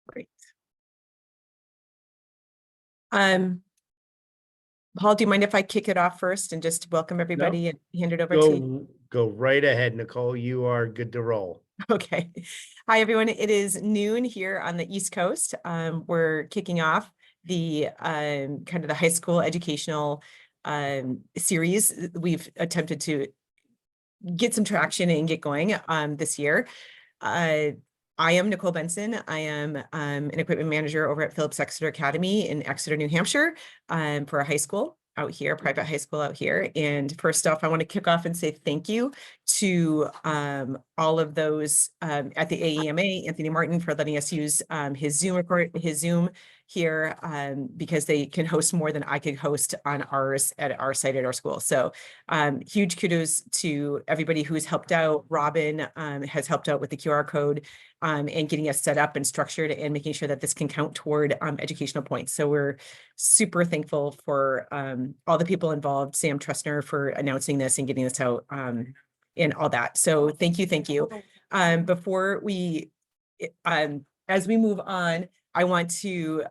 Great. Paul, do you mind if I kick it off first and just welcome No, everybody and hand it over to you? go right ahead, Nicole. You are good to roll. Okay. Hi, everyone. It is noon here on the East Coast. We're kicking off the kind of the high school educational series. We've attempted to get some traction and get going this year. I am Nicole Benson. I am an equipment manager over at Phillips Exeter Academy in Exeter, New Hampshire, for a high school out here, private high school out here. And first off, I want to kick off and say thank you to all of those at the AEMA, Anthony Martin, for letting us use his Zoom here because they can host more than I could host on ours at our site at our school. So huge kudos to everybody who's helped out. Robin has helped out with the QR code and getting us set up and structured and making sure that this can count toward educational points. So we're super thankful for all the people involved, Sam Trustner for announcing this and getting this out and all that. So thank you, thank you. Before we, as we move on, I want to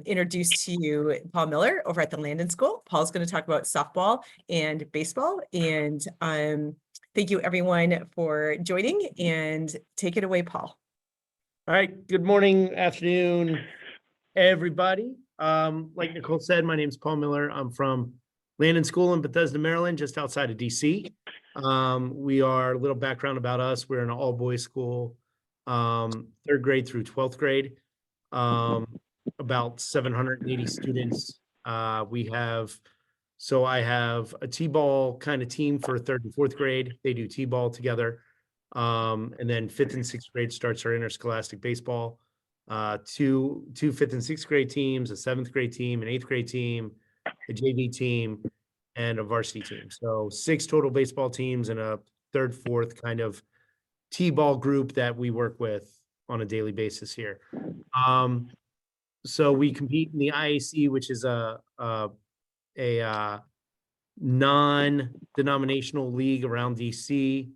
introduce to you Paul Miller over at the Landon School. Paul's going to talk about softball and baseball. And thank you everyone for joining, and take it away, Paul. All right. Good morning, afternoon, everybody. Like Nicole said, my name is Paul Miller. I'm from Landon School in Bethesda, Maryland, just outside of DC. We are a little background about us. We're an all boys school, 3rd grade through 12th grade. About 780 students. I have a T-ball kind of team for 3rd and 4th grade. They do T-ball together. And then 5th and 6th grade starts our interscholastic baseball. Two 5th and 6th grade teams, a 7th grade team, an 8th grade team, a JV team, and a varsity team. So 6 total baseball teams and a 3rd, 4th kind of T-ball group that we work with on a daily basis here. So we compete in the IAC, which is a non-denominational league around DC,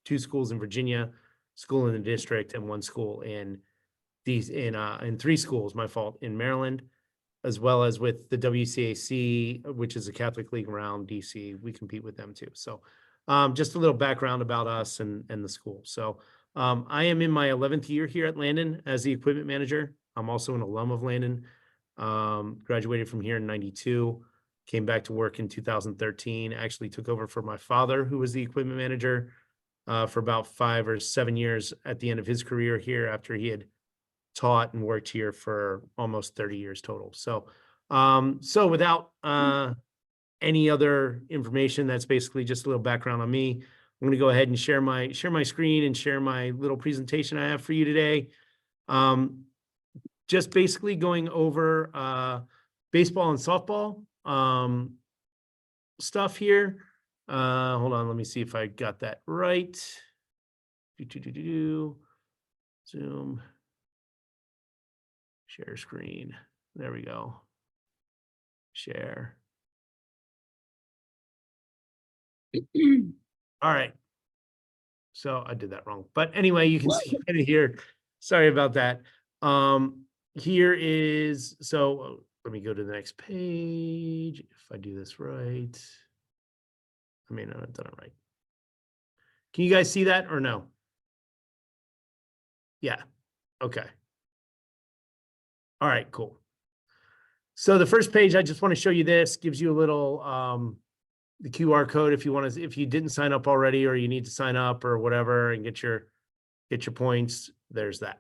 2 schools in Virginia, school in the district, and 1 school in 3 schools, in Maryland, as well as with the WCAC, which is a Catholic league around DC. We compete with them too. So just a little background about us and the school. So I am in my 11th year here at Landon as the equipment manager. I'm also an alum of Landon. Graduated from here in '92. Came back to work in 2013, actually took over for my father, who was the equipment manager for about 5 or 7 years at the end of his career here after he had taught and worked here for almost 30 years total. So, so without any other information, that's basically just a little background on me. I'm going to go ahead and share my screen and share my little presentation I have for you today. Just basically going over baseball and softball stuff here. Hold on, let me see if I got that right. Zoom. Share screen. There we go. Share. All right. So I did that wrong. But anyway, you can see kind of here. Sorry about that. Here is, so let me go to the next page. If I do this right. I may not have done it right. Can you guys see that or no? Yeah. Okay. All right, cool. So the first page, I just want to show you this, gives you a little the QR code if you want to, if you didn't sign up already or you need to sign up or whatever and get your points, there's that.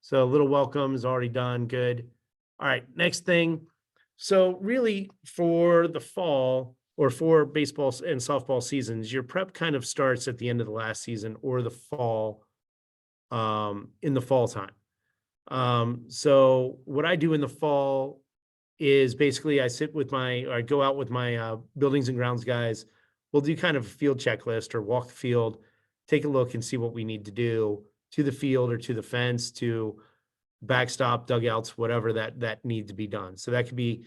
So a little welcome is already done. Good. All right, next thing. So really for the fall or for baseball and softball seasons, your prep kind of starts at the end of the last season or the fall, in the fall time. So what I do in the fall is basically I go out with my buildings and grounds guys. We'll do kind of a field checklist or walk the field, take a look and see what we need to do to the field or to the fence, to backstop, dugouts, whatever that needs to be done. So that could be,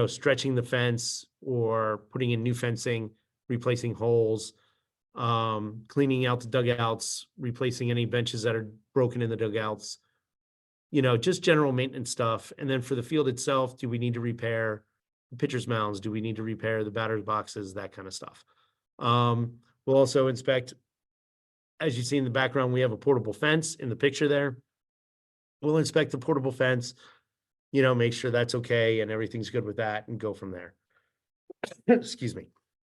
stretching the fence or putting in new fencing, replacing holes, cleaning out the dugouts, replacing any benches that are broken in the dugouts, just general maintenance stuff. And then for the field itself, do we need to repair the pitcher's mounds? Do we need to repair the batter's boxes? That kind of stuff. We'll also inspect, as you see in the background, we have a portable fence in the picture there. We'll inspect the portable fence, make sure that's okay and everything's good with that and go from there. Excuse me.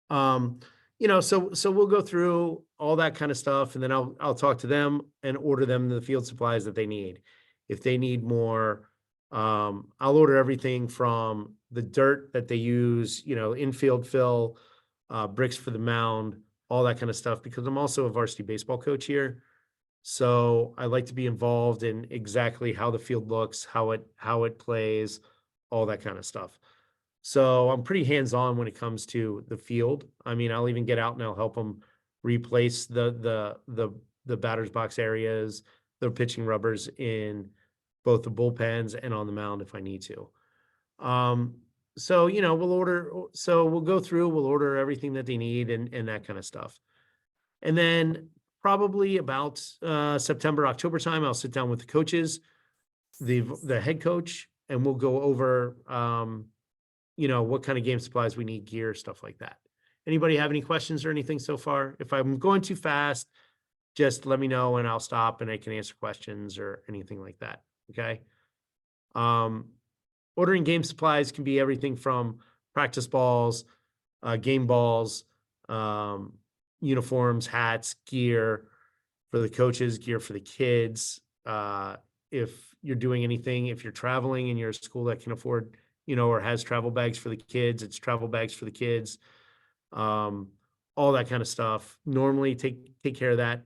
So we'll go through all that kind of stuff, and then I'll talk to them and order them the field supplies that they need. If they need more, I'll order everything from the dirt that they use, infield fill, bricks for the mound, all that kind of stuff, because I'm also a varsity baseball coach here. So I like to be involved in exactly how the field looks, how it plays, all that kind of stuff. So I'm pretty hands-on when it comes to the field. I mean, I'll even get out and I'll help them replace the batter's box areas, the pitching rubbers in both the bullpens and on the mound if I need to. So we'll go through, we'll order everything that they need and that kind of stuff. And then probably about September, October time, I'll sit down with the coaches, the head coach, and we'll go over what kind of game supplies we need, gear, stuff like that. Anybody have any questions or anything so far? If I'm going too fast, just let me know and I'll stop and I can answer questions or anything like that. Okay. Ordering game supplies can be everything from practice balls, game balls, uniforms, hats, gear for the coaches, gear for the kids. If you're doing anything, if you're traveling and you're a school that can afford, or has travel bags for the kids, it's travel bags for the kids. All that kind of stuff. Normally take care of that.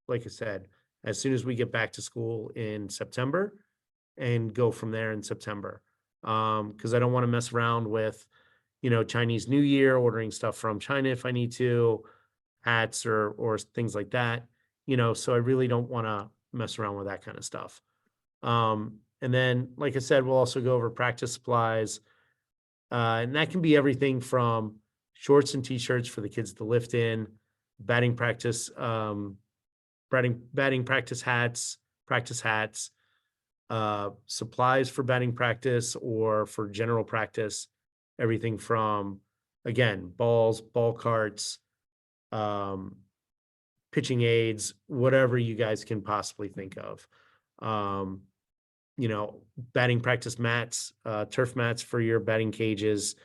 Like I said, as soon as we get back to school in September and go from there in September. Because I don't want to mess around with, Chinese New Year, ordering stuff from China if I need to, hats or things like that, so I really don't want to mess around with that kind of stuff. And then, like I said, we'll also go over practice supplies. And that can be everything from shorts and t-shirts for the kids to lift in, batting practice hats, practice hats, supplies for batting practice or for general practice, everything from, again, balls, ball carts, pitching aids, whatever you guys can possibly think of. Batting practice mats, turf mats for your batting cages.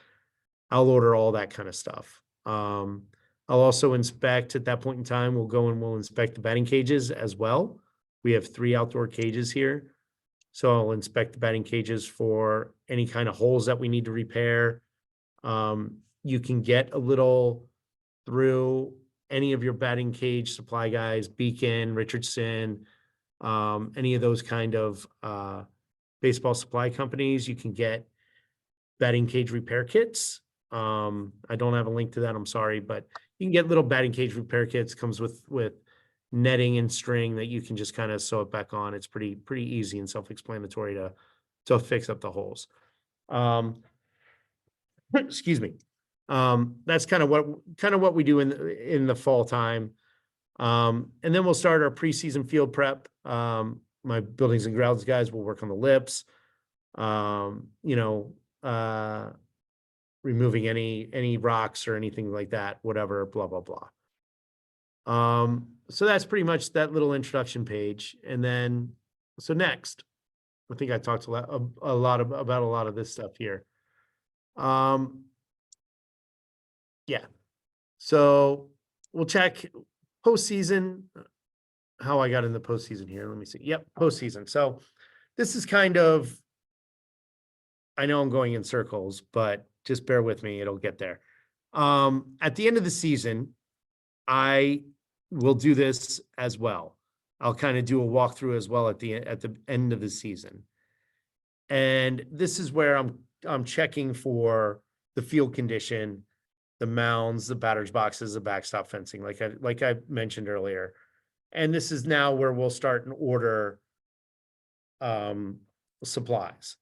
I'll order all that kind of stuff. I'll also inspect at that point in time, we'll inspect the batting cages as well. We have 3 outdoor cages here. So I'll inspect the batting cages for any kind of holes that we need to repair. You can get a little through any of your batting cage supply guys, Beacon, Richardson, any of those kind of baseball supply companies. You can get batting cage repair kits. I don't have a link to that, I'm sorry, but you can get little batting cage repair kits. Comes with netting and string that you can just kind of sew it back on. It's pretty easy and self-explanatory to fix up the holes. Excuse me. That's kind of what we do in the fall time. And then we'll start our preseason field prep. My buildings and grounds guys will work on the lips, removing any rocks or anything like that, whatever, blah, blah, blah. So that's pretty much that little introduction page. And then, so next, I think I talked about a lot of this stuff here. Yeah. So we'll check postseason, how I got in the postseason here. Let me see. Yep, postseason. So this is kind of, I know I'm going in circles, but just bear with me, it'll get there. At the end of the season, I will do this as well. I'll kind of do a walkthrough as well at the end of the season. And this is where I'm checking for the field condition, the mounds, the batter's boxes, the backstop fencing, like I mentioned earlier. And this is now where we'll start and order supplies.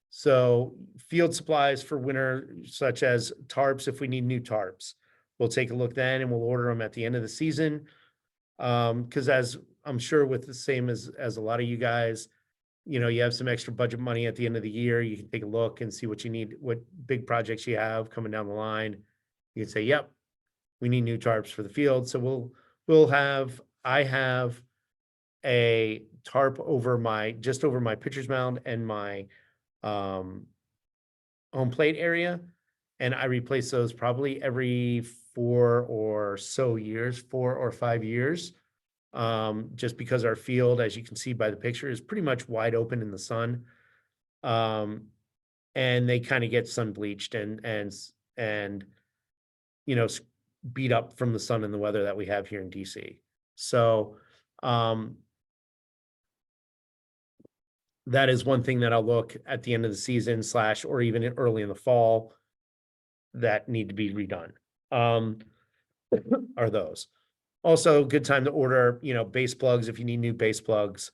So field supplies for winter, such as tarps, if we need new tarps, we'll take a look then and we'll order them at the end of the season. Because as I'm sure with the same as a lot of you guys, you have some extra budget money at the end of the year, you can take a look and see what you need, what big projects you have coming down the line. You can say, yep, we need new tarps for the field. So I have a tarp just over my pitcher's mound and my home plate area. And I replace those probably every 4 or 5 years. Just because our field, as you can see by the picture, is pretty much wide open in the sun. And they kind of get sun bleached and beat up from the sun and the weather that we have here in DC. So, that is one thing that I'll look at the end of the season / or even early in the fall that need to be redone. Are those. Also, good time to order, base plugs if you need new base plugs.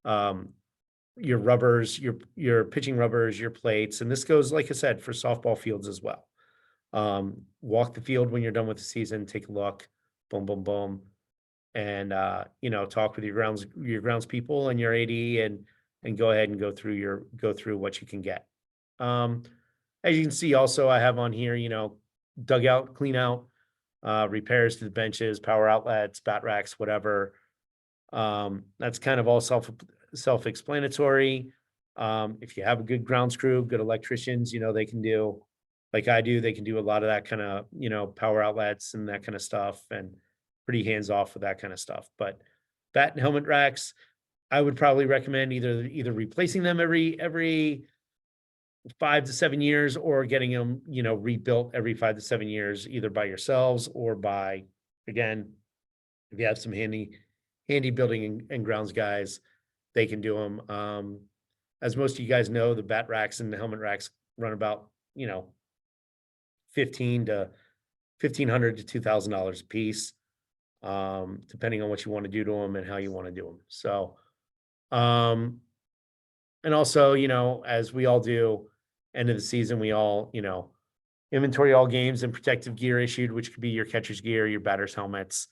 Your rubbers, your pitching rubbers, your plates, and this goes, like I said, for softball fields as well. Walk the field when you're done with the season, take a look, boom, boom, boom, and talk with your grounds people and your AD and go ahead and go through what you can get. As you can see, also I have on here, dugout clean out, repairs to the benches, power outlets, bat racks, whatever. That's kind of all self-explanatory. If you have a good grounds crew, good electricians, they can do, like I do, they can do a lot of that kind of, power outlets and that kind of stuff, and pretty hands off with that kind of stuff. But bat and helmet racks, I would probably recommend either replacing them every 5 to 7 years, or getting them, rebuilt every 5 to 7 years, either by yourselves or by, again, if you have some handy building and grounds guys, they can do them. As most of you guys know, the bat racks and the helmet racks run about, $1,500 to $2,000 a piece, depending on what you want to do to them and how you want to do them. So, and also, as we all do, end of the season, we all, inventory all games and protective gear issued, which could be your catcher's gear, your batter's helmets,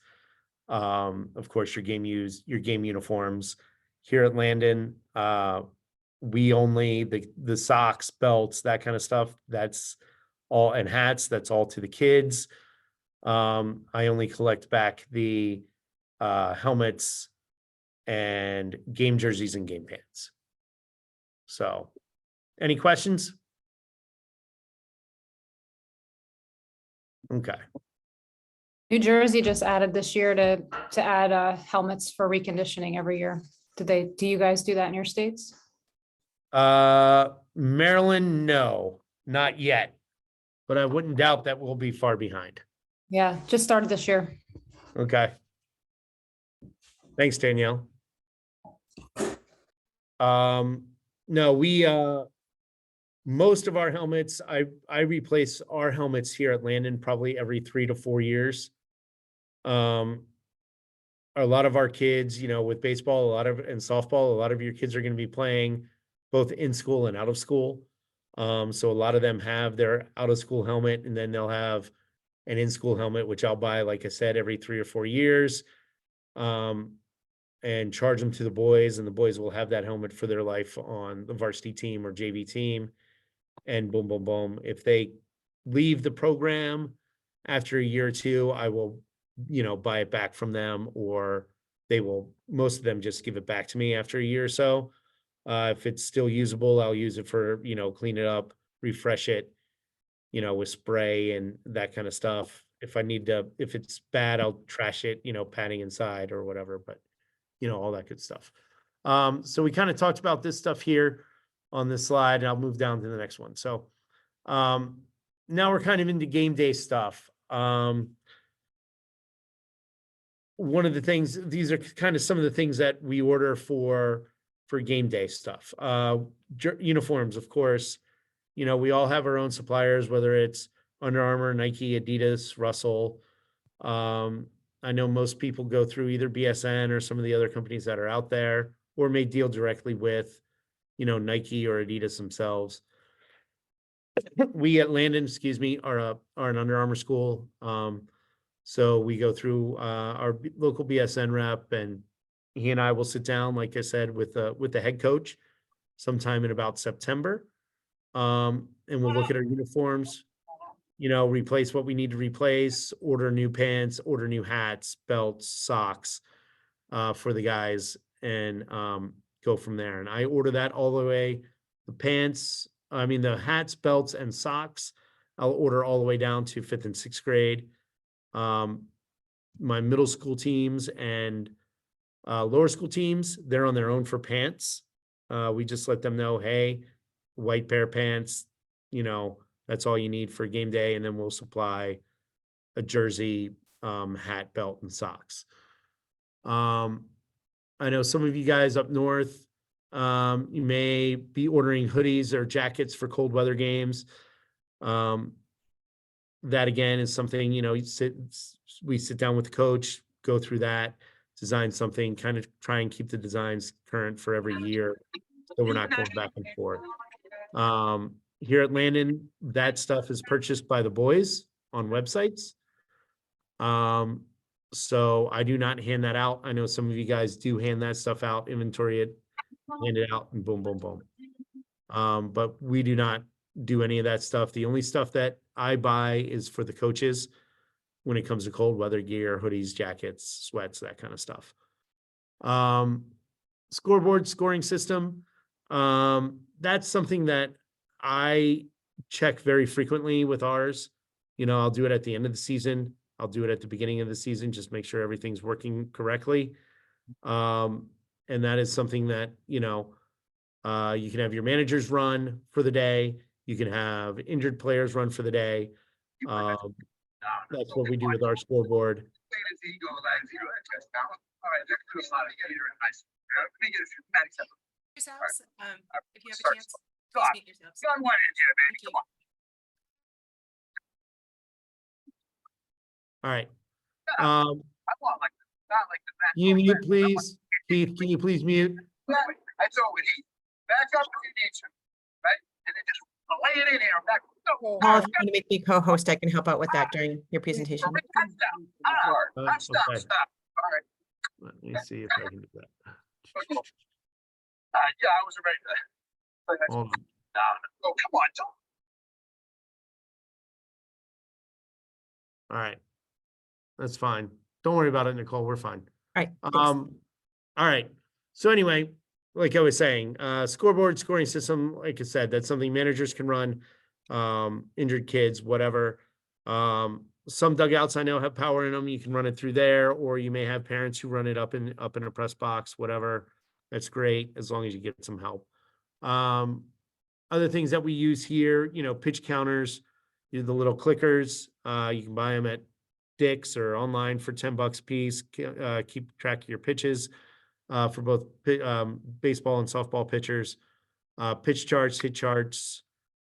of course, your game uniforms. Here at Landon, we only the socks, belts, that kind of stuff, that's all, and hats, that's all to the kids. I only collect back the helmets and game jerseys and game pants. So, any questions? Okay. New Jersey just added this year to add helmets for reconditioning every year. Do you guys do that in your states? Maryland, no, not yet, but I wouldn't doubt that we'll be far behind. Yeah, just started this year. Okay. Thanks, Danielle. No, we most of our helmets, I replace our helmets here at Landon probably every 3 to 4 years. A lot of our kids, with baseball, and softball, a lot of your kids are going to be playing both in school and out of school. So a lot of them have their out of school helmet, and then they'll have an in-school helmet, which I'll buy, like I said, every 3 or 4 years, and charge them to the boys, and the boys will have that helmet for their life on the varsity team or JV team. And boom, boom, boom. If they leave the program after a year or two, I will, buy it back from them, or most of them just give it back to me after a year or so. If it's still usable, I'll use it for, clean it up, refresh it, with spray and that kind of stuff. If it's bad, I'll trash it, padding inside or whatever, but all that good stuff. So we kind of talked about this stuff here on this slide, and I'll move down to the next one. So, now we're kind of into game day stuff. One of the things, these are kind of some of the things that we order for game day stuff. Uniforms, of course, we all have our own suppliers, whether it's Under Armour, Nike, Adidas, Russell. I know most people go through either BSN or some of the other companies that are out there, or may deal directly with, Nike or Adidas themselves. We at Landon, are an Under Armour school. So we go through our local BSN rep, and he and I will sit down, like I said, with the head coach sometime in about September. And we'll look at our uniforms, replace what we need to replace, order new pants, order new hats, belts, socks, for the guys, and go from there. And I order that all the way, the hats, belts, and socks, I'll order all the way down to 5th and 6th grade. My middle school teams and lower school teams, they're on their own for pants. We just let them know, hey, white pair of pants, that's all you need for game day, and then we'll supply a jersey, hat, belt, and socks. I know some of you guys up north, you may be ordering hoodies or jackets for cold weather games. That again is something, we sit down with the coach, go through that, design something, kind of try and keep the designs current for every year, so we're not going back and forth. Here at Landon, that stuff is purchased by the boys on websites. So I do not hand that out. I know some of you guys do hand that stuff out, inventory it, hand it out, and boom, boom, boom. But we do not do any of that stuff. The only stuff that I buy is for the coaches when it comes to cold weather gear, hoodies, jackets, sweats, that kind of stuff. Scoreboard scoring system. That's something that I check very frequently with ours. I'll do it at the end of the season. I'll do it at the beginning of the season, just make sure everything's working correctly. And that is something that, you can have your managers run for the day. You can have injured players run for the day. That's what we do with our scoreboard. Yourselves, if you have a chance, please mute yourselves. Thank you. All right. Can you mute, please? Keith, can you please mute? That's all we need. Back up if you need to, right? And then just lay it in here. Paul, if you want to make me co-host, I can help out with that during your presentation. Okay. Stop. All right. Let me see if I can do that. Yeah, I was ready to. Hold on. Oh, come on, Tom. All right. That's fine. Don't worry about it, Nicole. We're fine. All right. Thanks. All right. So anyway, like I was saying, scoreboard scoring system, like I said, that's something managers can run, injured kids, whatever. Some dugouts I know have power in them. You can run it through there, or you may have parents who run it up in a press box, whatever. That's great as long as you get some help. Other things that we use here, pitch counters, the little clickers. You can buy them at Dick's or online for $10 a piece. Keep track of your pitches for both baseball and softball pitchers. Pitch charts, hit charts.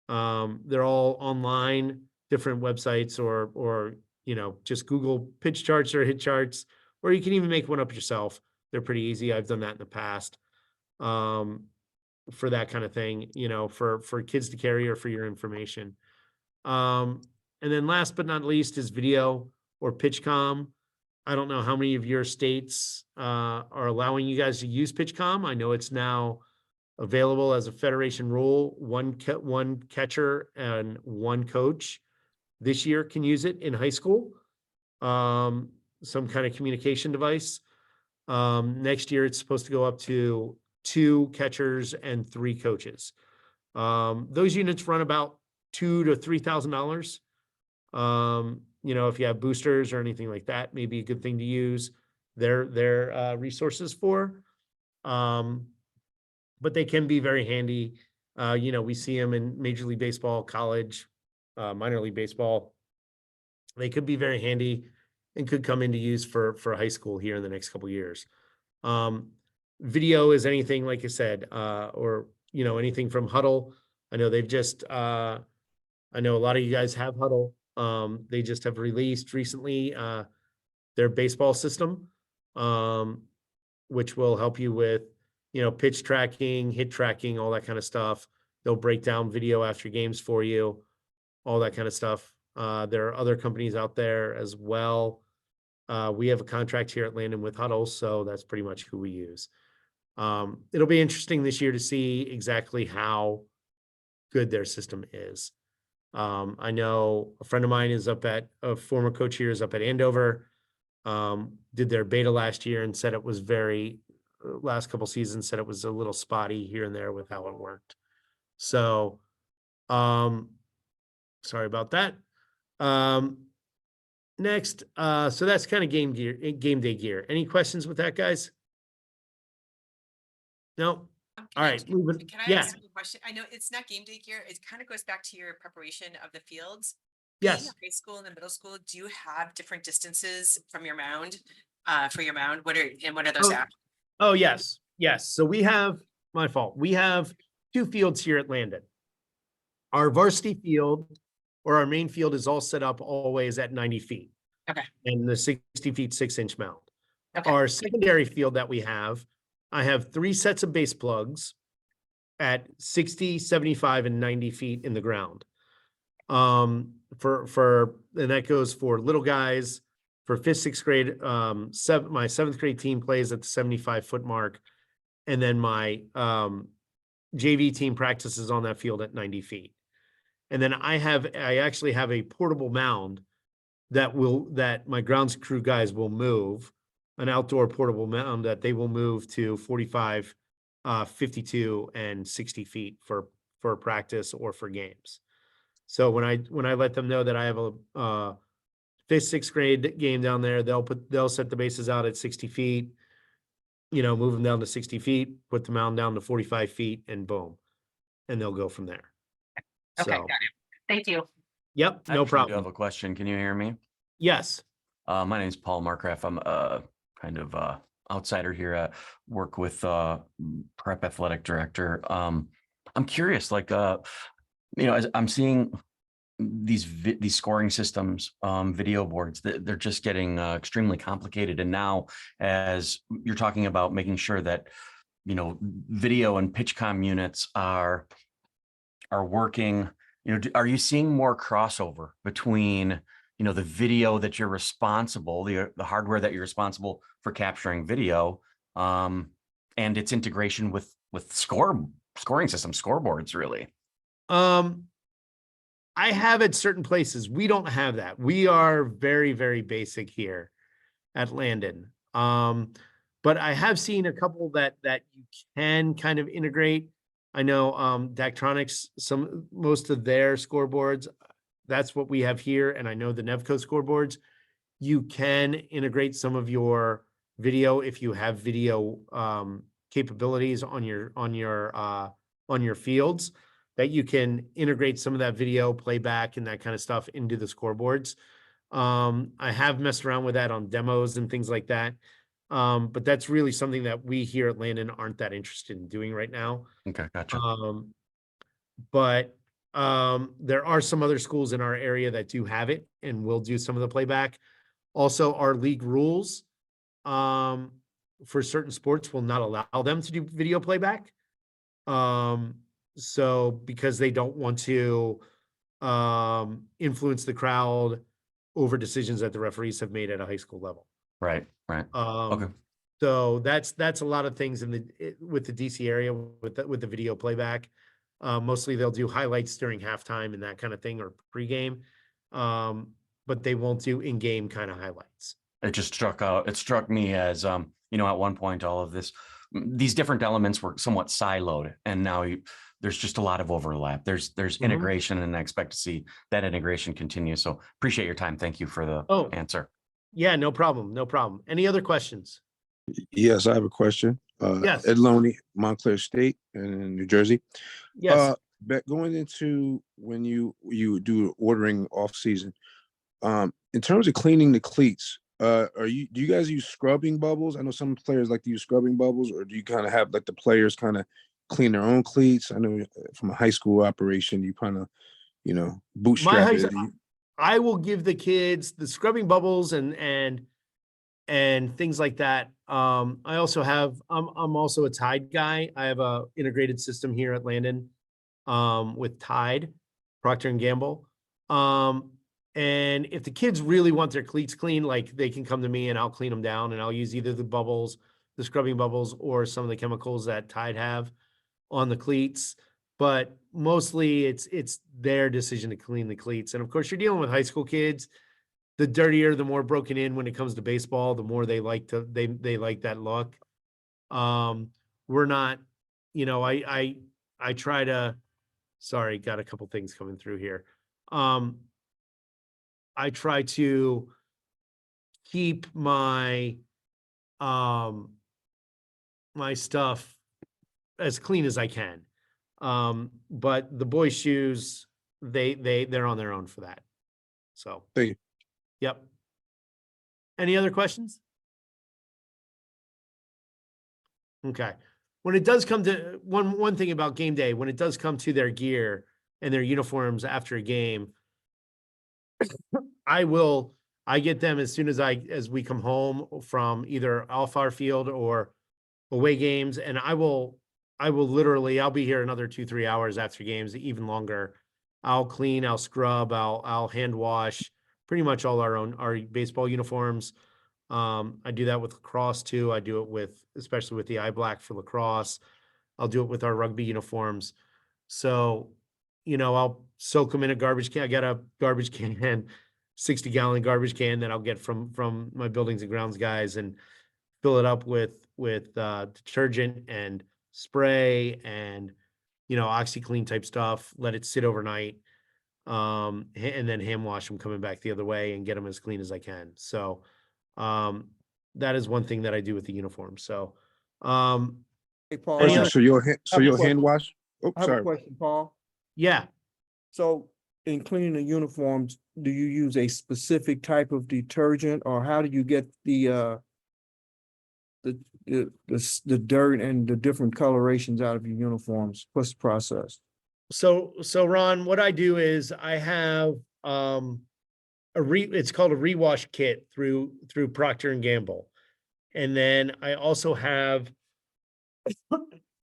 They're all online, different websites, or just Google pitch charts or hit charts, or you can even make one up yourself. They're pretty easy. I've done that in the past for that kind of thing, for kids to carry or for your information. And then last but not least is video or PitchCom. I don't know how many of your states are allowing you guys to use PitchCom. I know it's now available as a federation rule. One catcher and one coach this year can use it in high school. Some kind of communication device. Next year, it's supposed to go up to 2 catchers and 3 coaches. Those units run about $2,000 to $3,000. If you have boosters or anything like that, maybe a good thing to use their resources for. But they can be very handy. We see them in Major League Baseball, college, minor league baseball. They could be very handy and could come into use for high school here in the next couple of years. Video is anything, like I said, or anything from Huddle. I know they've just I know a lot of you guys have Huddle. They just have released recently their baseball system, which will help you with pitch tracking, hit tracking, all that kind of stuff. They'll break down video after games for you, all that kind of stuff. There are other companies out there as well. We have a contract here at Landon with Huddle, so that's pretty much who we use. It'll be interesting this year to see exactly how good their system is. I know a friend of mine is a former coach here is up at Andover, did their beta last year and said it was last couple seasons said it was a little spotty here and there with how it worked. So, sorry about that. Next, so that's kind of game day gear. Any questions with that, guys? No? All right, moving- Can I yeah. ask you a question? I know it's not game day gear. It kind of goes back to your preparation of the fields. Being Yes. a high school and the middle school, do you have different distances from your mound? For your mound? What are those Oh, at? Oh, yes, yes. So we have, my fault. We have 2 fields here at Landon. Our varsity field or our main field is all set up always at 90 feet. Okay. And the 60 feet, 6-inch mound. Okay. Our secondary field that we have, I have 3 sets of base plugs at 60, 75, and 90 feet in the ground. And that goes for little guys for 5th, 6th grade. My 7th grade team plays at the 75-foot mark. And then my JV team practices on that field at 90 feet. And then I actually have a portable mound that my grounds crew guys will move, an outdoor portable mound that they will move to 45, 52, and 60 feet for practice or for games. So when I let them know that I have a 5th, 6th grade game down there, they'll set the bases out at 60 feet, move them down to 60 feet, put the mound down to 45 feet, and boom, and they'll go from there. Okay, So, got it. Thank you. yep, I no actually do have problem. a question. Can you hear me? Yes. My name is Paul Markgraf. I'm a kind of outsider here. I work with prep athletic director. I'm curious, as I'm seeing these scoring systems, video boards, they're just getting extremely complicated. And now, as you're talking about making sure that video and PitchCom units are working, are you seeing more crossover between the video that you're responsible, the hardware that you're responsible for capturing video, and its integration with scoring systems, scoreboards, really? I have at certain places. We don't have that. We are very, very basic here at Landon. But I have seen a couple that you can kind of integrate. I know Daktronics, most of their scoreboards, that's what we have here. And I know the Nevco scoreboards, you can integrate some of your video if you have video capabilities on your fields, that you can integrate some of that video playback and that kind of stuff into the scoreboards. I have messed around with that on demos and things like that. But that's really something that we here at Landon aren't that interested in doing right now. Okay, gotcha. But there are some other schools in our area that do have it and will do some of the playback. Also, our league rules for certain sports will not allow them to do video playback. So because they don't want to influence the crowd over decisions that the referees have made at a high school level. Right. Okay. So that's a lot of things with the DC area with the video playback. Mostly they'll do highlights during halftime and that kind of thing, or pregame. But they won't do in-game kind of highlights. It struck me as, at one point, all of these different elements were somewhat siloed, and now there's just a lot of overlap. There's integration, and I expect to see that integration continue. So appreciate your time. Thank you for the answer. Yeah, no problem. No problem. Any other questions? Yes, I have a question. Yes. Ed Loney, Montclair State in New Jersey. Yes. Going into when you do ordering off season, in terms of cleaning the cleats, do you guys use scrubbing bubbles? I know some players like to use scrubbing bubbles, or do you kind of have like the players kind of clean their own cleats? I know from a high school operation, you kind of, bootstrap it. I will give the kids the scrubbing bubbles and things like that. I also have, I'm also a Tide guy. I have a integrated system here at Landon with Tide, Procter & Gamble. And if the kids really want their cleats clean, like, they can come to me and I'll clean them down, and I'll use either the bubbles the scrubbing bubbles or some of the chemicals that Tide have on the cleats. But mostly it's their decision to clean the cleats. And of course, you're dealing with high school kids. The dirtier, the more broken in when it comes to baseball, the more they like that look. We're not, you know, I try to, sorry, got a couple things coming through here. I try to keep my my stuff as clean as I can. But the boys' shoes, they're on their own for that. So, Thank you. yep. Any other questions? Okay. When it does come to one thing about game day, when it does come to their gear and their uniforms after a game, I get them as soon as we come home from either off our field or away games. And I will literally, I'll be here another 2-3 hours after games, even longer. I'll clean, I'll scrub, I'll hand wash pretty much all our baseball uniforms. I do that with lacrosse too. I do it especially with the eye black for lacrosse. I'll do it with our rugby uniforms. So, you know, I'll soak them in a garbage can. I got a garbage can, 60-gallon garbage can that I'll get from my buildings and grounds guys, and fill it up with detergent and spray and, you know, OxyClean type stuff. Let it sit overnight, and then hand wash them coming back the other way and get them as clean as I can. So, that is one thing that I do with the uniform. So, Hey, Paul. Any Question, other- so you'll I have a hand question. wash? Oh, I have a sorry. question, Paul. yeah. So in cleaning the uniforms, do you use a specific type of detergent, or how do you get the dirt and the different colorations out of your uniforms? What's the process? So Ron, what I do is I have it's called a rewash kit through Procter and Gamble. And then I also have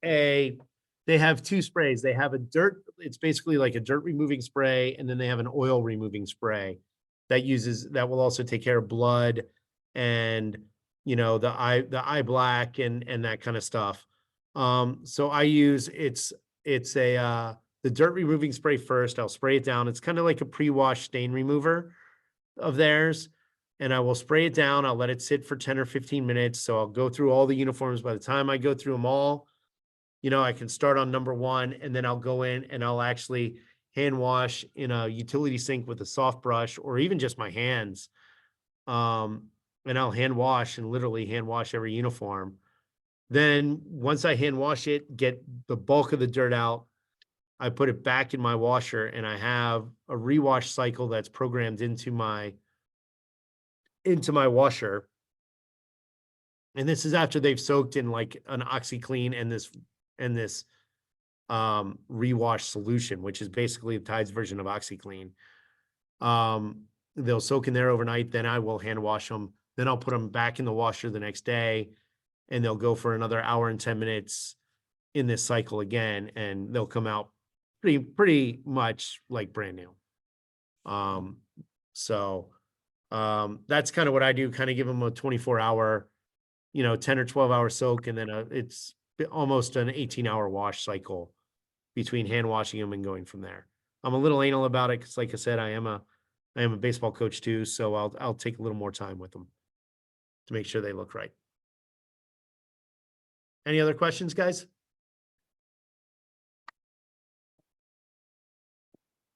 they have two sprays. They have it's basically like a dirt removing spray, and then they have an oil removing spray that will also take care of blood and, you know, the eye black and that kind of stuff. So I use the dirt removing spray first. I'll spray it down. It's kind of like a pre-wash stain remover of theirs. And I will spray it down. I'll let it sit for 10 or 15 minutes. So I'll go through all the uniforms. By the time I go through them all, you know, I can start on number 1, and then I'll go in and I'll actually hand wash in a utility sink with a soft brush, or even just my hands. And I'll hand wash and literally hand wash every uniform. Then once I hand wash it, get the bulk of the dirt out, I put it back in my washer, and I have a rewash cycle that's programmed into my washer. And this is after they've soaked in like an OxyClean and this rewash solution, which is basically the Tide's version of OxyClean. They'll soak in there overnight. Then I will hand wash them. Then I'll put them back in the washer the next day, and they'll go for another hour and 10 minutes in this cycle again, and they'll come out pretty much like brand new. That's kind of what I do, kind of give them a 24-hour, you know, 10 or 12-hour soak, and then it's almost an 18-hour wash cycle between hand washing them and going from there. I'm a little anal about it because, like I said, I am a baseball coach too, so I'll take a little more time with them to make sure they look right. Any other questions, guys?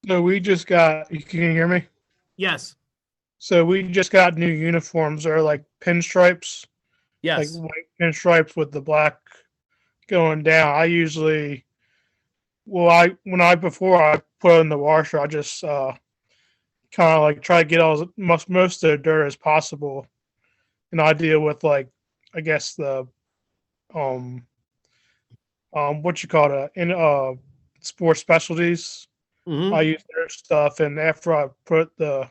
No, we just got, can you hear me? Yes. So we just got new uniforms. They're like pinstripes, Yes. like white pinstripes with the black going down. I usually, before I put it in the washer, I just kind of like try to get most of the dirt as possible. And I deal with like, I guess the, what you call it, sports specialties. Mhm. I use their stuff, and after I put the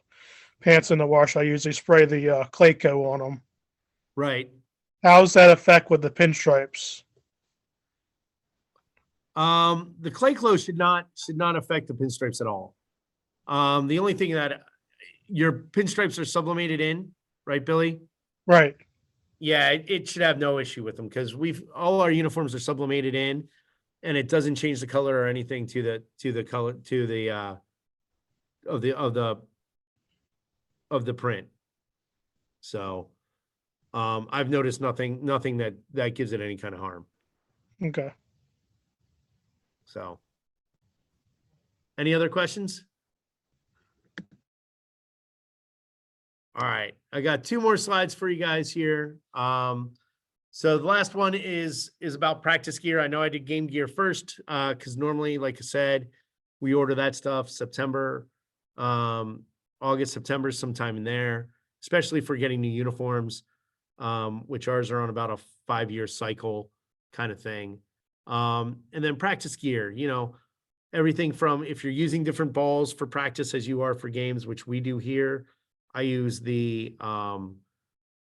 pants in the wash, I usually spray the Clayco on them. Right. How's that affect with the pinstripes? The clay clothes should not affect the pinstripes at all. The only thing that your pinstripes are sublimated in, right, Billy? Right. Yeah, it should have no issue with them because all our uniforms are sublimated in, and it doesn't change the color or anything to the color to the of the print. So I've noticed nothing that gives it any kind of harm. Okay. So any other questions? All right, I got 2 more slides for you guys here. So the last one is about practice gear. I know I did game gear first, because normally, like I said, we order that stuff September, August, September, sometime in there, especially for getting new uniforms, which ours are on about a 5-year cycle kind of thing. And then practice gear, everything from if you're using different balls for practice as you are for games, which we do here. I use the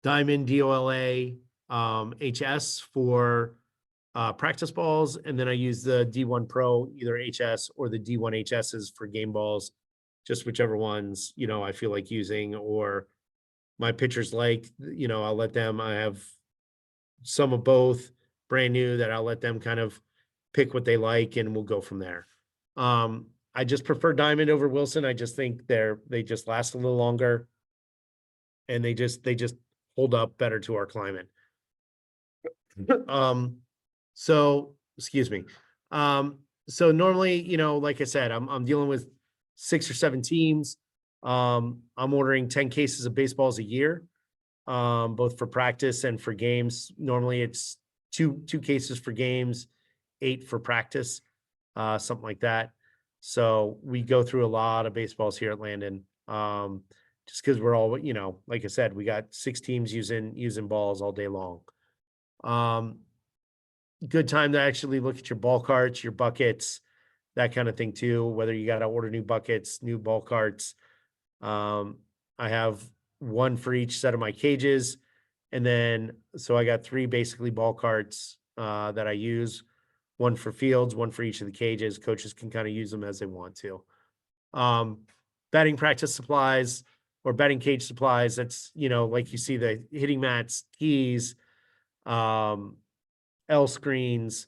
Diamond DOLA HS for practice balls, and then I use the D1 Pro, either HS or the D1 HSs for game balls, just whichever ones I feel like using, or my pitchers like. I'll let them. I have some of both brand new that I'll let them kind of pick what they like, and we'll go from there. I just prefer Diamond over Wilson. I just think they just last a little longer, and they just hold up better to our climate. So excuse me. So normally, like I said, I'm dealing with 6 or 7 teams. I'm ordering 10 cases of baseballs a year, both for practice and for games. Normally it's two cases for games, 8 for practice, something like that. So we go through a lot of baseballs here at Landon. Just because we're all, like I said, we got 6 teams using balls all day long. Good time to actually look at your ball carts, your buckets, that kind of thing too, whether you got to order new buckets, new ball carts. I have 1 for each set of my cages. And then, so I got 3 basically ball carts that I use, 1 for fields, 1 for each of the cages. Coaches can kind of use them as they want to. Batting practice supplies or batting cage supplies. That's, like you see the hitting mats, tees, L screens,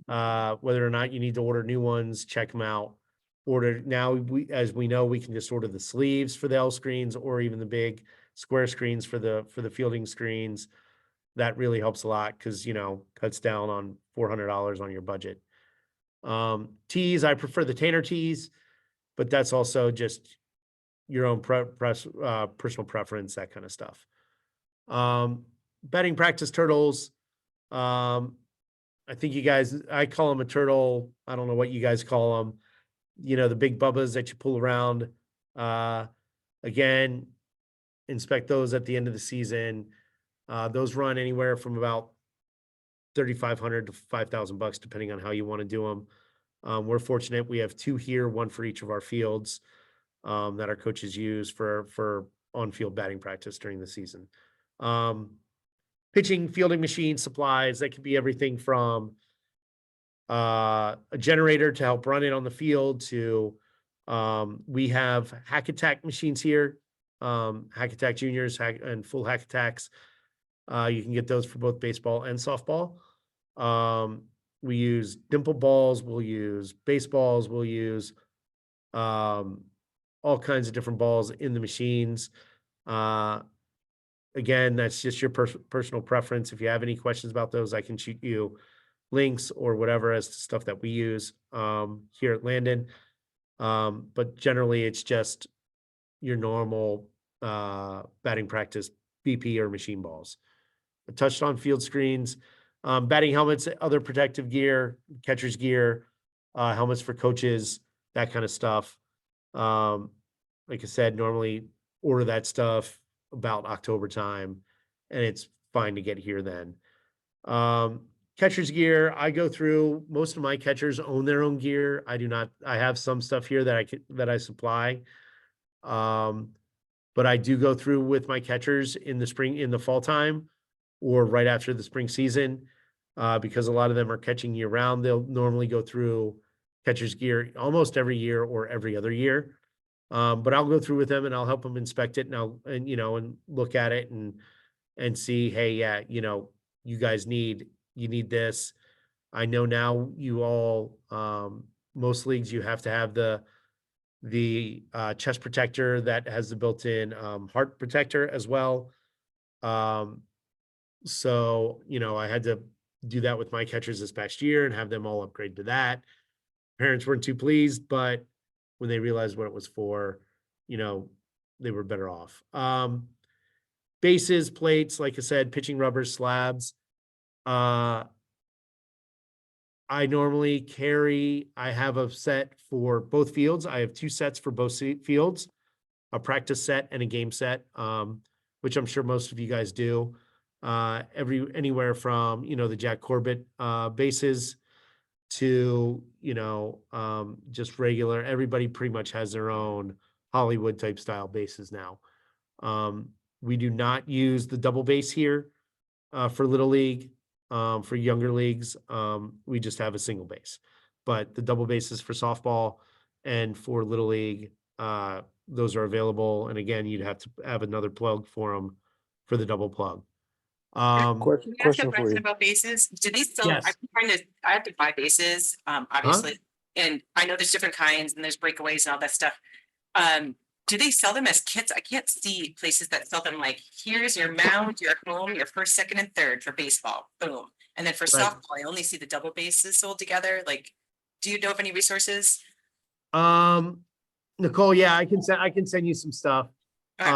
whether or not you need to order new ones, check them out. As we know, we can just order the sleeves for the L screens or even the big square screens for the fielding screens. That really helps a lot because, cuts down on $400 on your budget. Tees, I prefer the Tanner tees, but that's also just your own personal preference, that kind of stuff. Batting practice turtles. I think I call them a turtle. I don't know what you guys call them. The big bubbas that you pull around. Again, inspect those at the end of the season. Those run anywhere from about $3,500 to $5,000, depending on how you want to do them. We're fortunate we have 2 here, 1 for each of our fields, that our coaches use for on-field batting practice during the season. Pitching, fielding machine supplies, that could be everything from a generator to help run it on the field to we have Hack Attack machines here, Hack Attack Juniors and full Hack Attacks. You can get those for both baseball and softball. We use dimple balls, we'll use baseballs, we'll use all kinds of different balls in the machines. Again, that's just your personal preference. If you have any questions about those, I can shoot you links or whatever as to stuff that we use here at Landon. But generally, it's just your normal batting practice BP or machine balls. I touched on field screens, batting helmets, other protective gear, catcher's gear, helmets for coaches, that kind of stuff. Like I said, normally order that stuff about October time, and it's fine to get here then. Catcher's gear, I go through, most of my catchers own their own gear. I do not. I have some stuff here that I supply. But I do go through with my catchers in the fall time or right after the spring season, because a lot of them are catching year round. They'll normally go through catcher's gear almost every year or every other year. But I'll go through with them and I'll help them inspect it and and look at it and and see, hey, yeah, you know, you guys you need this. I know now you all, most leagues, you have to have the chest protector that has the built-in heart protector as well. So, you know, I had to do that with my catchers this past year and have them all upgrade to that. Parents weren't too pleased, but when they realized what it was for, you know, they were better off. Bases, plates, like I said, pitching rubbers, slabs. I normally carry, I have a set for both fields. I have 2 sets for both fields, a practice set and a game set, which I'm sure most of you guys do. Anywhere from, you know, the Jack Corbett bases to, you know, just regular, everybody pretty much has their own Hollywood type style bases now. We do not use the double base here for Little League. For younger leagues, we just have a single base, but the double bases for softball and for Little League, those are available. And again, you'd have to have another plug for them for the double plug. Can I ask a Question for question you. about bases? Do they still, Yes. I have to buy bases, obviously, and I know there's different kinds and there's breakaways and all that stuff. Do they sell them as kits? I can't see places that sell them like, here's your mound, your home, your first, second, and third for baseball, boom. And then for Right. softball, I only see the double bases sold together. Like, do you know of any resources? Nicole, yeah, I can send you some stuff. Okay.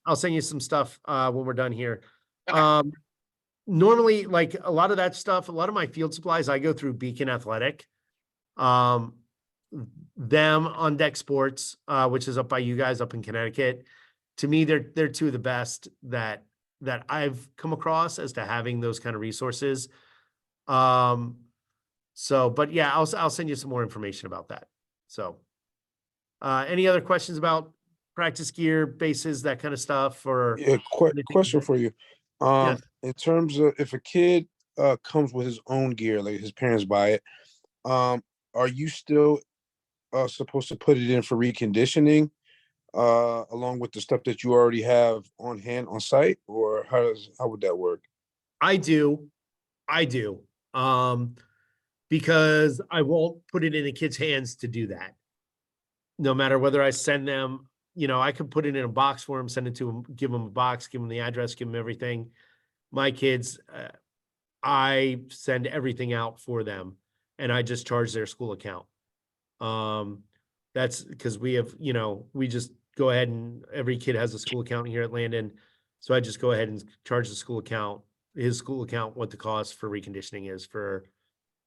I'll send you some stuff when we're done here. Okay. Normally, like a lot of that stuff, a lot of my field supplies, I go through Beacon Athletic. Them on Deck Sports, which is up by you guys up in Connecticut. To me, they're 2 of the best that I've come across as to having those kind of resources. So, but yeah, I'll send you some more information about that. So, any other questions about practice gear, bases, that kind of stuff, or Yeah, question for you. Yes. In terms of if a kid comes with his own gear, like his parents buy it, are you still supposed to put it in for reconditioning along with the stuff that you already have on hand on site, or how would that work? I do. Because I won't put it in a kid's hands to do that. No matter whether I send them, you know, I could put it in a box for them, send it to them, give them a box, give them the address, give them everything. My kids, I send everything out for them and I just charge their school account. That's because we have, you know, we just go ahead and every kid has a school account here at Landon. So I just go ahead and charge the school account, his school account, what the cost for reconditioning is for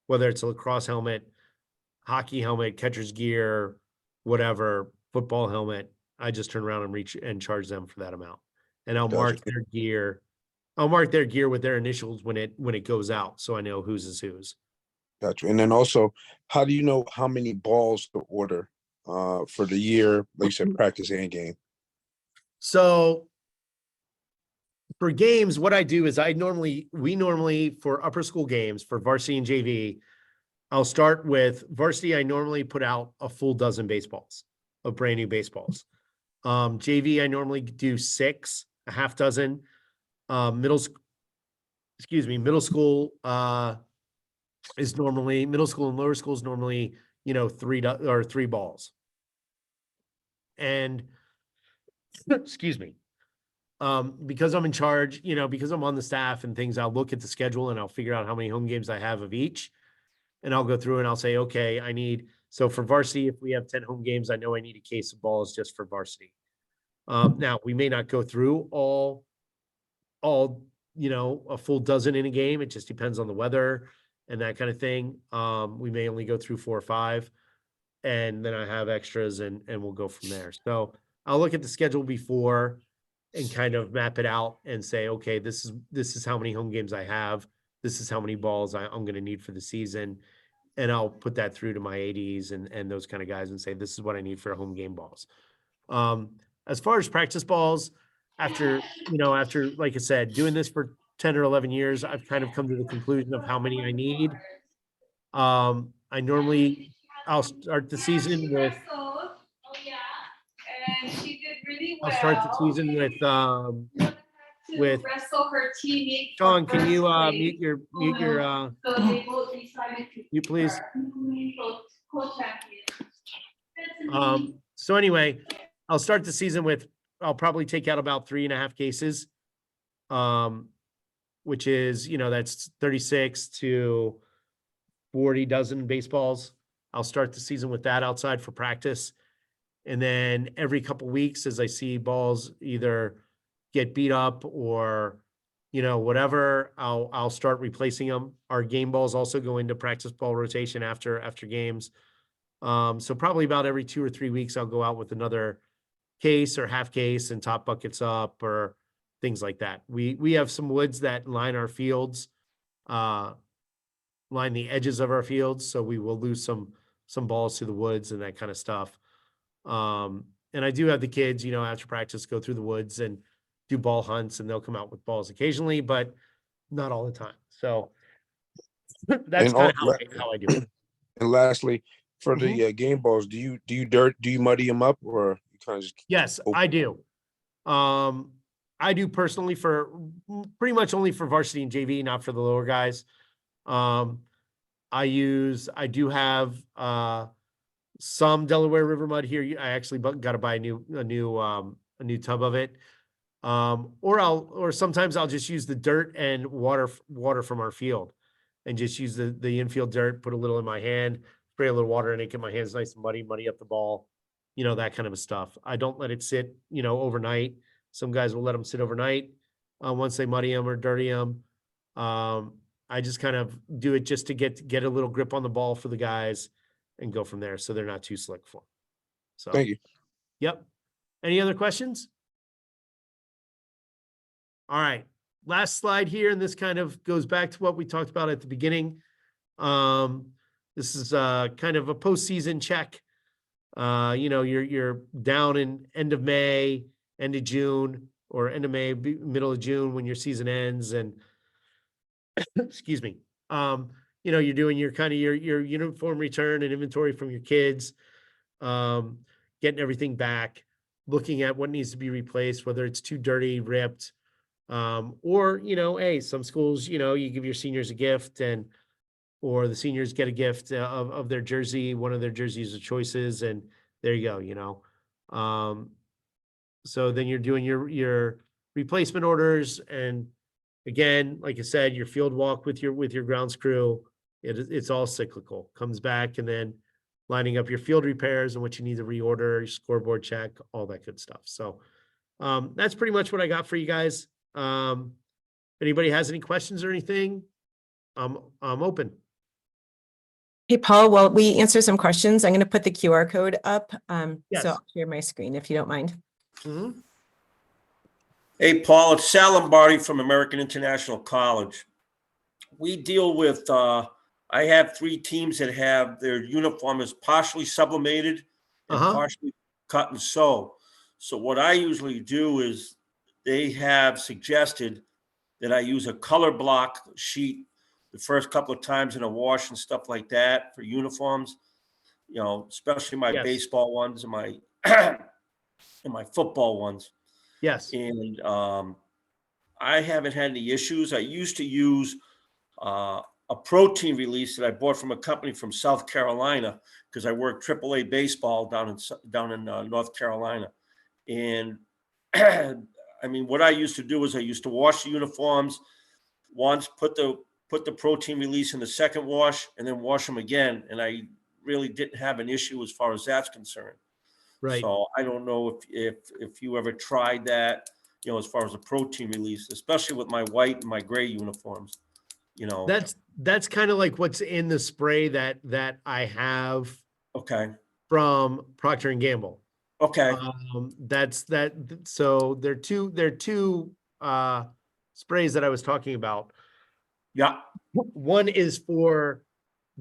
whether it's a lacrosse helmet, hockey helmet, catcher's gear, whatever, football helmet. I just turn around and reach and charge them for that amount. And I'll mark Gotcha. their gear. I'll mark their gear with their initials when it goes out. So I know whose is whose. Gotcha. And then also, how do you know how many balls to order for the year, like you said, practice and game? So for games, what I do is we normally for upper school games for varsity and JV, I'll start with varsity. I normally put out a full dozen baseballs of brand new baseballs. JV, I normally do 6, a half dozen. Middle school is normally middle school and lower school is normally, you know, 3 balls. And excuse me. Because I'm in charge, you know, because I'm on the staff and things, I'll look at the schedule and I'll figure out how many home games I have of each. And I'll go through and I'll say, okay, so for varsity, if we have 10 home games, I know I need a case of balls just for varsity. Now we may not go through all, you know, a full dozen in a game. It just depends on the weather and that kind of thing. We may only go through 4 or 5 and then I have extras and we'll go from there. So I'll look at the schedule before and kind of map it out and say, okay, this is how many home games I have. This is how many balls I'm going to need for the season. And I'll put that through to my ADs and those kind of guys and say, this is what I need for home game balls. As far as practice balls, after, like I said, doing this for 10 or 11 years, I've kind of come to the conclusion of how many I need. I'll start the season with, to with- wrestle her teammate. for Sean, can you, first place. mute your, So they both decided to. you please? Co-champion. So anyway, I'll start the season with, I'll probably take out about 3.5 cases. Which is, that's 36 to 40 dozen baseballs. I'll start the season with that outside for practice. And then every couple weeks, as I see balls either get beat up or, whatever, I'll start replacing them. Our game balls also go into practice ball rotation after games. So probably about every 2 or 3 weeks, I'll go out with another case or half case and top buckets up or things like that. We have some woods that line our fields, line the edges of our fields. So we will lose some balls to the woods and that kind of stuff. And I do have the kids, after practice, go through the woods and do ball hunts, and they'll come out with balls occasionally, but not all the time. So that's And kind of all- how I do it. And lastly, for Mm-hmm. the game balls, do you muddy them up, or you kind of just? Yes, Oh. I do. I do personally for pretty much only for varsity and JV, not for the lower guys. I do have some Delaware River mud here. I actually got to buy a new tub of it. Or sometimes I'll just use the dirt and water from our field, and just use the infield dirt, put a little in my hand, spray a little water in it, get my hands nice and muddy up the ball, that kind of stuff. I don't let it sit, overnight. Some guys will let them sit overnight once they muddy them or dirty them. I just kind of do it just to get a little grip on the ball for the guys and go from there, so they're not too slick for 'em. So, Thank you. yep. Any other questions? All right, last slide here, and this kind of goes back to what we talked about at the beginning. This is kind of a postseason check. You're down in end of May, end of June, or end of May, middle of June when your season ends, and excuse me. You're doing your uniform return and inventory from your kids, getting everything back, looking at what needs to be replaced, whether it's too dirty, ripped, or, hey, some schools, you give your seniors a gift, or the seniors get a gift of their jersey, one of their jerseys of choices, and there you go, so then you're doing your replacement orders, and again, like I said, your field walk with your grounds crew, it's all cyclical, comes back, and then lining up your field repairs and what you need to reorder, your scoreboard check, all that good stuff. So that's pretty much what I got for you guys. Anybody has any questions or anything, I'm open. Hey, Paul, while we answer some questions, I'm going to put the QR code up. Yes. So I'll share my screen if you don't mind. Mhm. Hey, Paul, it's Sal Lombardi from American International College. We deal with, I have 3 teams that have their uniform is partially sublimated and partially cut and sew. So what I usually do is they have suggested that I use a color block sheet the first couple of times in a wash and stuff like that for uniforms, especially my Yes. baseball ones and my and my football ones. Yes. And I haven't had any issues. I used to use a protein release that I bought from a company from South Carolina because I worked AAA baseball down in North Carolina. And I mean, what I used to do is I used to wash the uniforms once, put the protein release in the second wash, and then wash them again. And I really didn't have an issue as far as that's concerned. Right. So I don't know if you ever tried that, as far as a protein release, especially with my white and my gray uniforms, That's kind of like what's in the spray that I have Okay. from Procter and Gamble. Okay. That's that. So they're two sprays that I was talking about. Yeah. One is for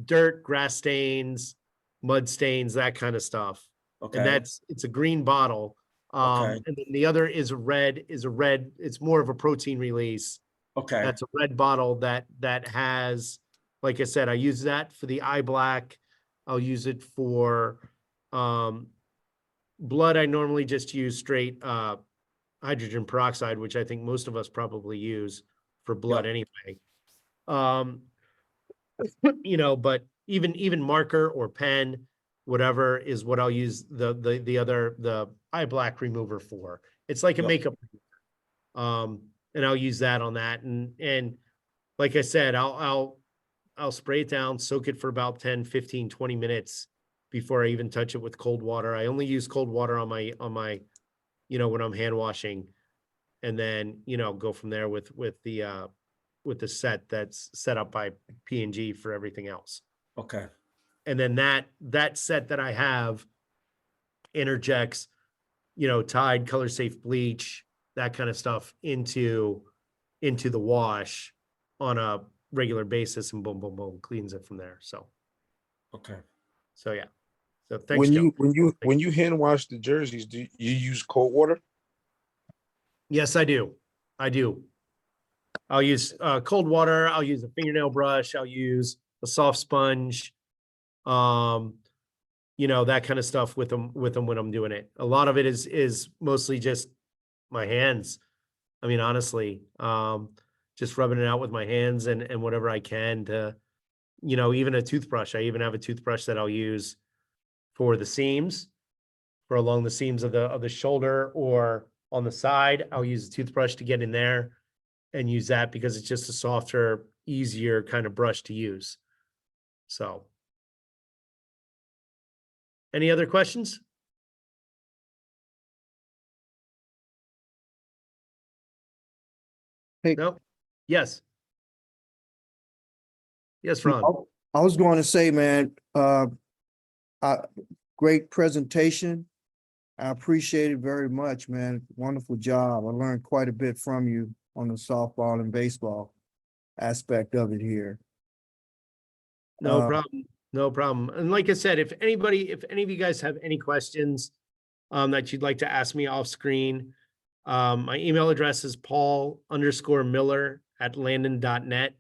dirt, grass stains, mud stains, that kind of stuff. Okay. And it's a green bottle. Okay. And then the other is a red, it's more of a protein release. Okay. That's a red bottle that has, like I said, I use that for the eye black. I'll use it for blood. I normally just use straight hydrogen peroxide, which I think most of us probably use for blood anyway. You know, but even marker or pen, whatever is what I'll use the eye black remover for. It's like a Yep. makeup. And I'll use that on that. And like I said, I'll spray it down, soak it for about 10, 15, 20 minutes before I even touch it with cold water. I only use cold water on my, you know, when I'm hand washing, and then, you know, go from there with the set that's set up by P&G for everything else. Okay. And then that set that I have interjects, you know, Tide, color safe bleach, that kind of stuff into the wash on a regular basis, and boom, boom, boom, cleans it from there. So Okay. yeah. So thanks, Joe. When you hand wash the jerseys, do you use cold water? Yes, I do. I'll use cold water. I'll use a fingernail brush. I'll use a soft sponge. You know, that kind of stuff with them when I'm doing it. A lot of it is mostly just my hands. I mean, honestly, just rubbing it out with my hands and whatever I can to, you know, even a toothbrush. I even have a toothbrush that I'll use for the seams, for along the seams of the shoulder or on the side. I'll use a toothbrush to get in there and use that because it's just a softer, easier kind of brush to use. So, any other questions? Hey. No? Yes. Yes, Ron. I was going to say, man, great presentation. I appreciate it very much, man. Wonderful job. I learned quite a bit from you on the softball and baseball aspect of it here. No problem. No problem. And like I said, if any of you guys have any questions that you'd like to ask me off screen, my email address is paul_miller@landon.net.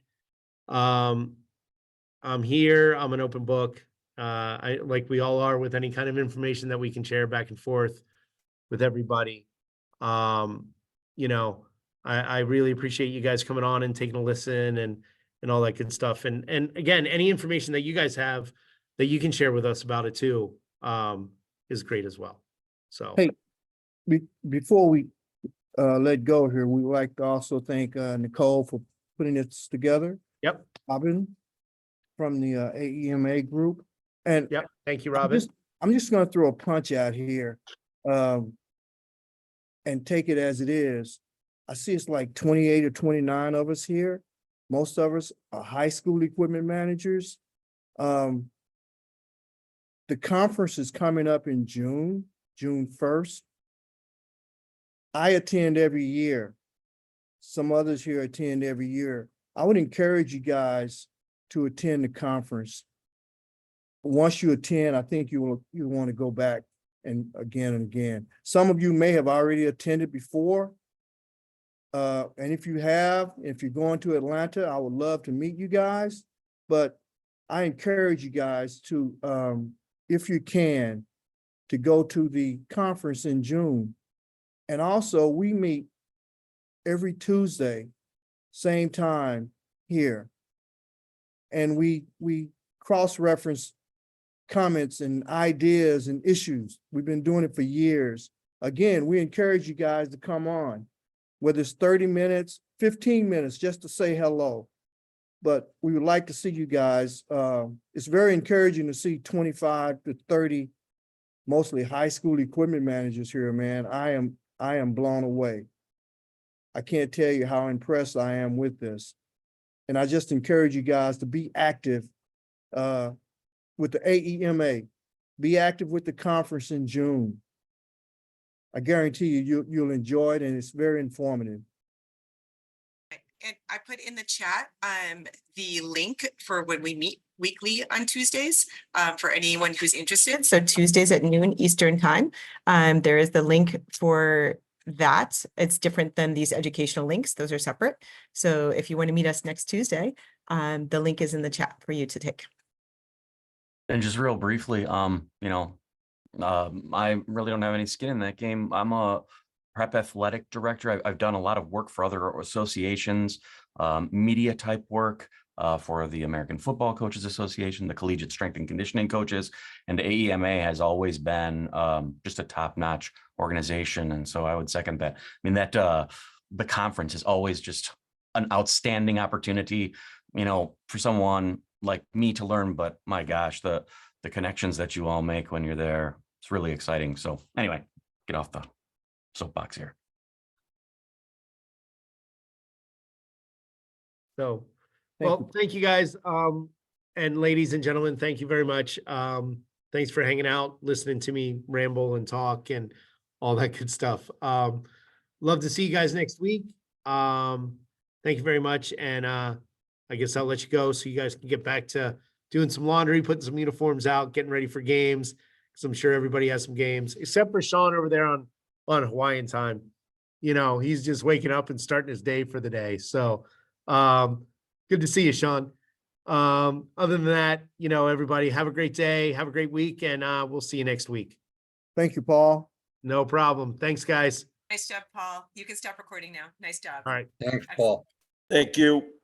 I'm here. I'm an open book. Like we all are with any kind of information that we can share back and forth with everybody. You know, I really appreciate you guys coming on and taking a listen and all that good stuff. And again, any information that you guys have that you can share with us about it too, is great as well. So, Hey, before we let go here, we would like to also thank Nicole for putting this together. Yep. Robin from the AEMA group. And Yep. Thank you, Robin. I'm just going to throw a punch out here and take it as it is. I see it's like 28 or 29 of us here. Most of us are high school equipment managers. The conference is coming up in June 1st. I attend every year. Some others here attend every year. I would encourage you guys to attend the conference. Once you attend, I think you want to go back and again. Some of you may have already attended before. And if you're going to Atlanta, I would love to meet you guys. But I encourage you guys to, if you can, to go to the conference in June. And also, we meet every Tuesday, same time here. And we cross-reference comments and ideas and issues. We've been doing it for years. Again, we encourage you guys to come on, whether it's 30 minutes, 15 minutes, just to say hello. But we would like to see you guys. It's very encouraging to see 25 to 30, mostly high school equipment managers here, man. I am blown away. I can't tell you how impressed I am with this. And I just encourage you guys to be active with the AEMA. Be active with the conference in June. I guarantee you'll enjoy it, and it's very informative. And I put in the chat the link for when we meet weekly on Tuesdays for anyone who's interested. So Tuesdays at noon Eastern time. There is the link for that. It's different than these educational links. Those are separate. So if you want to meet us next Tuesday, the link is in the chat for you to take. And just real briefly, you know, I really don't have any skin in that game. I'm a prep athletic director. I've done a lot of work for other associations, media type work for the American Football Coaches Association, the Collegiate Strength and Conditioning Coaches, and AEMA has always been just a top-notch organization. And so I would second that. I mean, that the conference is always just an outstanding opportunity, you know, for someone like me to learn, but my gosh, the connections that you all make when you're there, it's really exciting. So anyway, get off the soapbox here. So, Thank well, thank you guys. And ladies and gentlemen, thank you very much. Thanks for hanging out, listening to me ramble and talk and all that good stuff. Love to see you guys next week. Thank you very much. And I guess I'll let you go so you guys can get back to doing some laundry, putting some uniforms out, getting ready for games. Cause I'm sure everybody has some games, except for Sean over there on Hawaiian time. You know, he's just waking up and starting his day for the day. So, good to see you, Sean. Other than that, you know, everybody have a great day, have a great week, and we'll see you next week. Thank you, Paul. No problem. Thanks, guys. Nice job, Paul. You can stop recording now. Nice job. All right. Thank you.